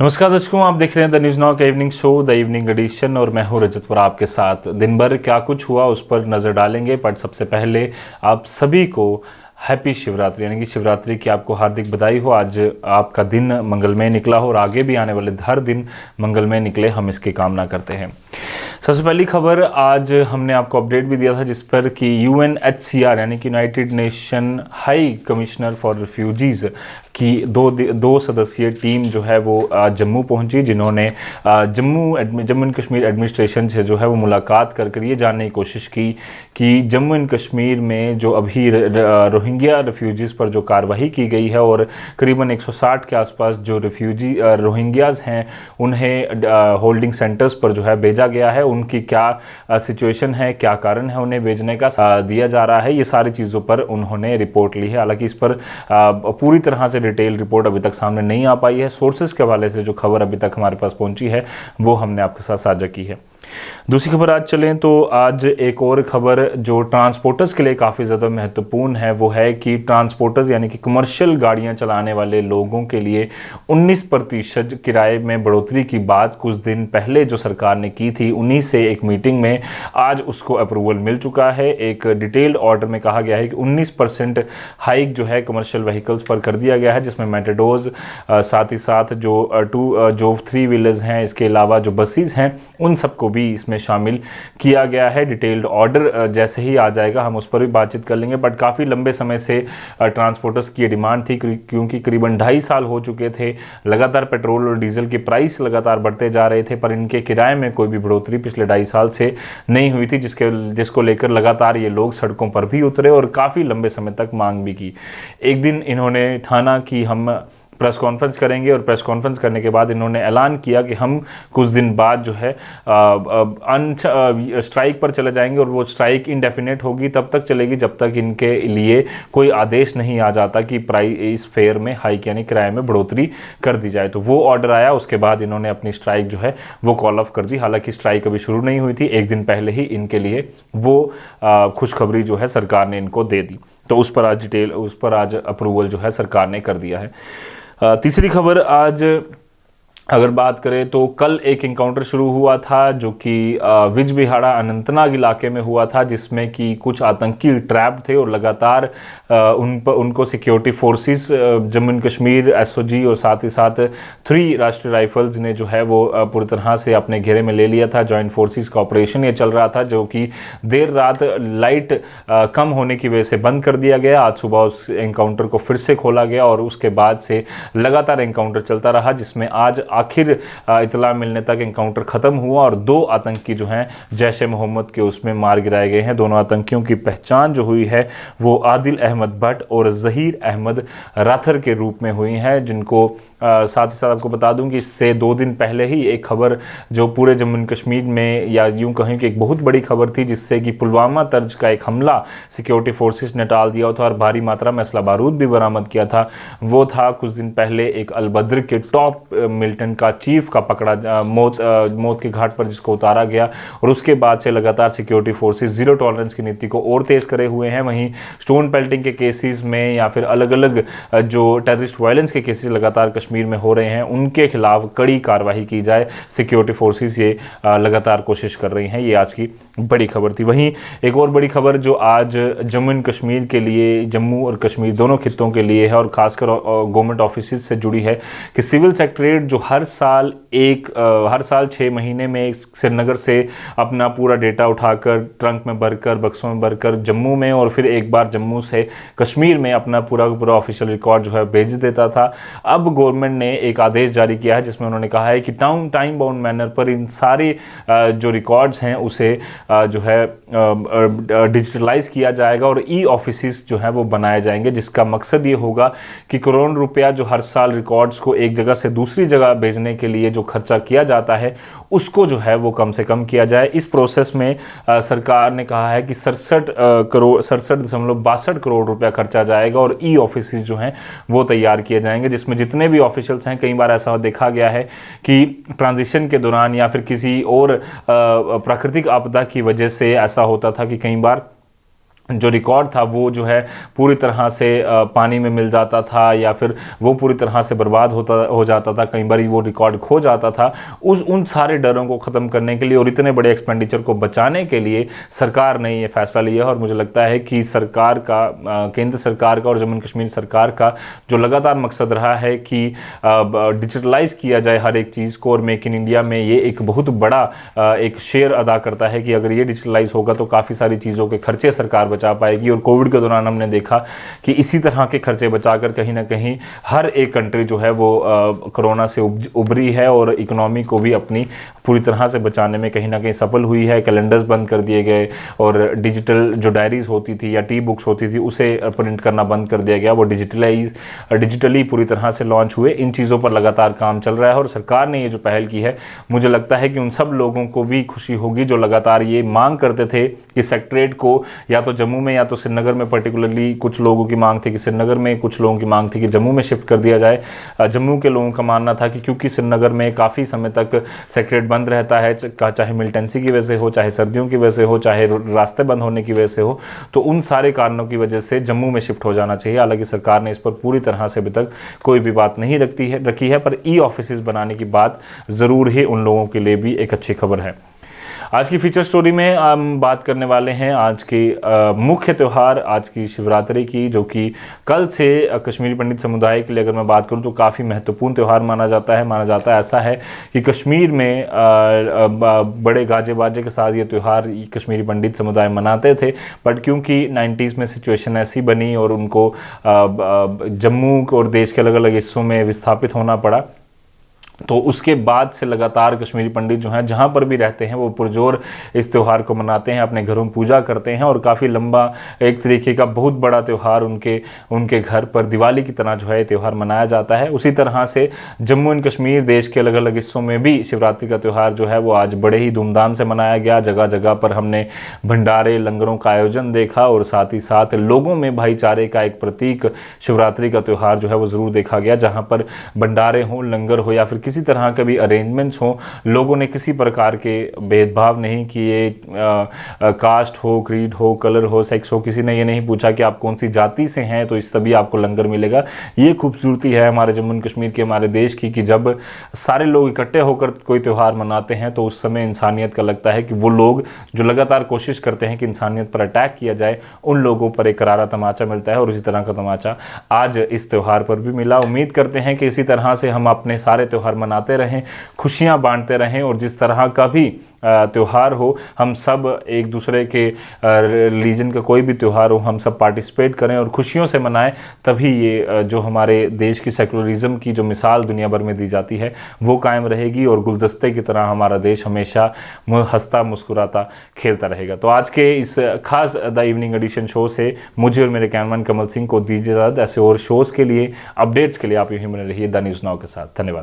नमस्कार दर्शकों, आप देख रहे हैं द न्यूज़ नाउ का evening show the evening edition और मैं हूं रजतपुर आपके साथ। दिन भर क्या कुछ हुआ उस पर नज़र डालेंगे, बट सबसे पहले आप सभी को हैप्पी शिवरात्रि यानी कि शिवरात्रि की आपको हार्दिक बधाई हो। आज आपका दिन मंगलमय निकला हो और आगे भी आने वाले हर दिन मंगलमय निकले, हम इसकी कामना करते हैं। सबसे पहली खबर आज हमने आपको अपडेट भी दिया था जिस पर कि UNHCR यानी कि United nation high commissioner for refugees की दो सदस्यीय टीम जो है वो जम्मू पहुंची, जिन्होंने जम्मू एंड कश्मीर एडमिनिस्ट्रेशन से जो है वो मुलाकात कर ये जानने की कोशिश की कि जम्मू एंड कश्मीर में जो अभी रोहिंग्या रिफ्यूजीज़ पर जो कार्रवाई की गई है और करीबन 160 के आसपास जो रोहिंग्याज हैं उन्हें होल्डिंग सेंटर्स पर जो है भेजा गया है, उनकी क्या सिचुएशन है, क्या कारण है उन्हें भेजने का दिया जा रहा है, ये सारी चीज़ों पर उन्होंने रिपोर्ट ली है। हालांकि इस पर पूरी तरह से डिटेल रिपोर्ट अभी तक सामने नहीं आ पाई है। सोर्सेज के हवाले से जो खबर अभी तक हमारे पास पहुंची है वो हमने आपके साथ साझा की है। दूसरी खबर आज चलें तो आज एक और खबर जो ट्रांसपोर्टर्स के लिए काफ़ी ज़्यादा महत्वपूर्ण है वो है कि ट्रांसपोर्टर्स यानी कि कमर्शियल गाड़ियां चलाने वाले लोगों के लिए 19% किराए में बढ़ोतरी की बात कुछ दिन पहले जो सरकार ने की थी, उन्हीं से एक मीटिंग में आज उसको अप्रूवल मिल चुका है। एक डिटेल्ड ऑर्डर में कहा गया है कि 19% हाइक जो है कमर्शियल व्हीकल्स पर कर दिया गया है, जिसमें मेटाडोर्स साथ ही साथ जो 3 व्हीलर्स हैं, इसके अलावा जो बसेस हैं, उन सबको भी इसमें शामिल किया गया है। डिटेल्ड ऑर्डर जैसे ही आ जाएगा हम उस पर भी बातचीत कर लेंगे। बट काफ़ी लंबे समय से ट्रांसपोर्टर्स की डिमांड थी, क्योंकि करीबन 2.5 साल हो चुके थे, लगातार पेट्रोल और डीजल की प्राइस लगातार बढ़ते जा रहे थे, पर इनके किराए में कोई भी बढ़ोतरी पिछले 2.5 साल से नहीं हुई थी, जिसको लेकर लगातार ये लोग सड़कों पर भी उतरे और काफ़ी लंबे समय तक मांग भी की। एक दिन इन्होंने ठाना कि हम प्रेस कॉन्फ्रेंस करेंगे और प्रेस कॉन्फ्रेंस करने के बाद इन्होंने ऐलान किया कि हम कुछ दिन बाद जो है स्ट्राइक पर चले जाएंगे और वो स्ट्राइक इंडेफिनेट होगी, तब तक चलेगी जब तक इनके लिए कोई आदेश नहीं आ जाता कि इस फेयर में हाइक यानी किराए में बढ़ोतरी कर दी जाए। तो वो ऑर्डर आया, उसके बाद इन्होंने अपनी स्ट्राइक जो है वो कॉल ऑफ कर दी। हालांकि स्ट्राइक अभी शुरू नहीं हुई थी, एक दिन पहले ही इनके लिए वो खुशखबरी जो है सरकार ने इनको दे दी। तो उस पर आज अप्रूवल जो है सरकार ने कर दिया है। तीसरी खबर आज अगर बात करें तो कल एक एनकाउंटर शुरू हुआ था जो कि बिजबिहाड़ा अनंतनाग इलाके में हुआ था, जिसमें कि कुछ आतंकी ट्रैप थे और लगातार उनको security forces Jammu and Kashmir SOG और साथ ही साथ 3 राष्ट्रीय राइफल्स ने जो है वो पूरी तरह से अपने घेरे में ले लिया था। जॉइंट फोर्सेस का ऑपरेशन ये चल रहा था जो कि देर रात लाइट कम होने की वजह से बंद कर दिया गया। आज सुबह उस एनकाउंटर को फिर से खोला गया और उसके बाद से लगातार एनकाउंटर चलता रहा, जिसमें आज आखिर इतला मिलने तक एनकाउंटर खत्म हुआ और 2 आतंकी जो हैं जैश-ए-मोहम्मद के उसमें मार गिराए गए हैं। दोनों आतंकियों की पहचान जो हुई है वो आदिल अहमद भट्ट और ज़हीर अहमद राथर के रूप में हुई है, जिनको साथ ही साथ आपको बता दूं कि इससे 2 दिन पहले ही एक खबर जो पूरे जम्मू एंड कश्मीर में, या यूं कहें कि एक बहुत बड़ी खबर थी, जिससे कि पुलवामा तर्ज का एक हमला सिक्योरिटी फोर्सेस ने टाल दिया था और भारी मात्रा में असला बारूद भी बरामद किया था। वो था कुछ दिन पहले एक अलबद्र के टॉप मिलिटेंट का चीफ का पकड़ा मौत के घाट पर, जिसको उतारा गया और उसके बाद से लगातार सिक्योरिटी फोर्सेस जीरो टॉलरेंस की नीति को और तेज करे हुए हैं। वहीं स्टोन पेल्टिंग के केसेस में या फिर अलग अलग जो टेररिस्ट वायलेंस के केसेस लगातार कश्मीर में हो रहे हैं, उनके खिलाफ कड़ी कार्रवाई की जाए, सिक्योरिटी फोर्सेस ये लगातार कोशिश कर रही हैं। ये आज की बड़ी खबर थी। वहीं एक और बड़ी खबर जो आज जम्मू एंड कश्मीर के लिए, जम्मू और कश्मीर दोनों खित्तों के लिए है और खासकर गवर्नमेंट ऑफिस से जुड़ी है कि सिविल सेक्रेटरीट जो हर साल 6 महीने में श्रीनगर से अपना पूरा डेटा उठाकर ट्रंक में भरकर, बक्सों में भरकर जम्मू में और फिर एक बार जम्मू से कश्मीर में अपना पूरा ऑफिशियल रिकॉर्ड जो है भेज देता था। अब गवर्नमेंट ने एक आदेश जारी किया है जिसमें उन्होंने कहा है कि टाइम बाउंड मैनर पर इन सारे जो रिकॉर्ड्स हैं उसे जो है डिजिटलाइज किया जाएगा और ऑफिसेस जो है वो बनाए जाएंगे, जिसका मकसद ये होगा कि करोड़ रुपया जो हर साल रिकॉर्ड्स को एक जगह से दूसरी जगह भेजने के लिए जो खर्चा किया जाता है उसको जो है वो कम से कम किया जाए। इस प्रोसेस में सरकार ने कहा है कि 67.62 करोड़ रुपया खर्चा जाएगा और ऑफिसेस जो हैं वो तैयार किए जाएंगे, जिसमें जितने भी ऑफिशियल्स हैं, कई बार ऐसा देखा गया है कि ट्रांजिशन के दौरान या फिर किसी और प्राकृतिक आपदा की वजह से ऐसा होता था कि कई बार जो रिकॉर्ड था वो जो है पूरी तरह से पानी में मिल जाता था, या फिर वो पूरी तरह से बर्बाद हो जाता था, कई बार वो रिकॉर्ड खो जाता था। उन सारे डरों को ख़त्म करने के लिए और इतने बड़े एक्सपेंडिचर को बचाने के लिए सरकार ने ये फैसला लिया। और मुझे लगता है कि सरकार का, केंद्र सरकार का और जम्मू कश्मीर सरकार का जो लगातार मकसद रहा है कि डिजिटलाइज़ किया जाए हर एक चीज़ को, और मेक इन इंडिया में ये एक बहुत बड़ा एक शेयर अदा करता है कि अगर ये डिजिटलाइज होगा तो काफ़ी सारी चीज़ों के खर्चे सरकार बचा पाएगी। और कोविड के दौरान हमने देखा कि इसी तरह के खर्चे बचाकर कहीं ना कहीं हर एक कंट्री जो है वो कोरोना से उभरी है और इकोनॉमी को भी अपनी पूरी तरह से बचाने में कहीं ना कहीं सफल हुई है। कैलेंडर्स बंद कर दिए गए और डिजिटल जो डायरीज होती थी या टी बुक्स होती थी उसे प्रिंट करना बंद कर दिया गया, वो डिजिटली पूरी तरह से लॉन्च हुए। इन चीज़ों पर लगातार काम चल रहा है और सरकार ने ये जो पहल की है, मुझे लगता है कि उन सब लोगों को भी खुशी होगी जो लगातार ये मांग करते थे कि सेक्रेटरीट को या तो जम्मू में या तो श्रीनगर में, पर्टिकुलरली कुछ लोगों की मांग थी कि श्रीनगर में, कुछ लोगों की मांग थी कि जम्मू में शिफ्ट कर दिया जाए। जम्मू के लोगों का मानना था कि क्योंकि श्रीनगर में काफ़ी समय तक सेक्रेटरीट बंद रहता है, चाहे मिलिटेंसी की वजह से हो, चाहे सर्दियों की वजह से हो, चाहे रास्ते बंद होने की वजह से हो, तो उन सारे कारणों की वजह से जम्मू में शिफ्ट हो जाना चाहिए। हालांकि सरकार ने इस पर पूरी तरह से अभी तक कोई भी बात नहीं रखी है, पर ई ऑफिस बनाने की बात ज़रूर ही उन लोगों के लिए भी एक अच्छी खबर है। आज की फीचर स्टोरी में हम बात करने वाले हैं आज के मुख्य त्यौहार, आज की शिवरात्रि की, जो कि कल से कश्मीरी पंडित समुदाय के लिए अगर मैं बात करूं तो काफ़ी महत्वपूर्ण त्यौहार माना जाता है। ऐसा है कि कश्मीर में बड़े गाजे बाजे के साथ ये त्यौहार कश्मीरी पंडित समुदाय मनाते थे, बट क्योंकि 90s में सिचुएशन ऐसी बनी और उनको जम्मू और देश के अलग अलग हिस्सों में विस्थापित होना पड़ा, तो उसके बाद से लगातार कश्मीरी पंडित जो हैं जहाँ पर भी रहते हैं वो पुरजोर इस त्यौहार को मनाते हैं, अपने घरों में पूजा करते हैं और काफ़ी लंबा एक तरीके का बहुत बड़ा त्यौहार उनके घर पर दिवाली की तरह जो है त्यौहार मनाया जाता है। उसी तरह से जम्मू एंड कश्मीर देश के अलग अलग हिस्सों में भी शिवरात्रि का त्यौहार जो है वो आज बड़े ही धूमधाम से मनाया गया। जगह जगह पर हमने भंडारे, लंगरों का आयोजन देखा और साथ ही साथ लोगों में भाईचारे का एक प्रतीक शिवरात्रि का त्यौहार जो है वो ज़रूर देखा गया, जहाँ पर भंडारे हों, लंगर हो या फिर किसी तरह के भी अरेंजमेंट्स हों, लोगों ने किसी प्रकार के भेदभाव नहीं किए, कास्ट हो, क्रीड हो, कलर हो, सेक्स हो, किसी ने ये नहीं पूछा कि आप कौन सी जाति से हैं तो इस तभी आपको लंगर मिलेगा। ये खूबसूरती है हमारे जम्मू एंड कश्मीर की, हमारे देश की, कि जब सारे लोग इकट्ठे होकर कोई त्यौहार मनाते हैं तो उस समय इंसानियत का लगता है कि वो लोग जो लगातार कोशिश करते हैं कि इंसानियत पर अटैक किया जाए, उन लोगों पर एक करारा तमाचा मिलता है। और इसी तरह का तमाचा आज इस त्यौहार पर भी मिला। उम्मीद करते हैं कि इसी तरह से हम अपने सारे त्यौहार मनाते रहें, खुशियां बांटते रहें और जिस तरह का भी त्यौहार हो, हम सब एक दूसरे के रिलीजन का कोई भी त्यौहार हो, हम सब पार्टिसिपेट करें और खुशियों से मनाएं। तभी ये जो हमारे देश की सेकुलरिज्म की जो मिसाल दुनिया भर में दी जाती है वो कायम रहेगी और गुलदस्ते की तरह हमारा देश हमेशा हंसता मुस्कुराता खेलता रहेगा। तो आज के इस खास द इवनिंग एडिशन शो से मुझे और मेरे कैमरामैन कमल सिंह को दीजिए इजाज़त। ऐसे और शोज़ के लिए, अपडेट्स के लिए आप यूँ ही बने रहिए द न्यूज़ नाउ के साथ। धन्यवाद।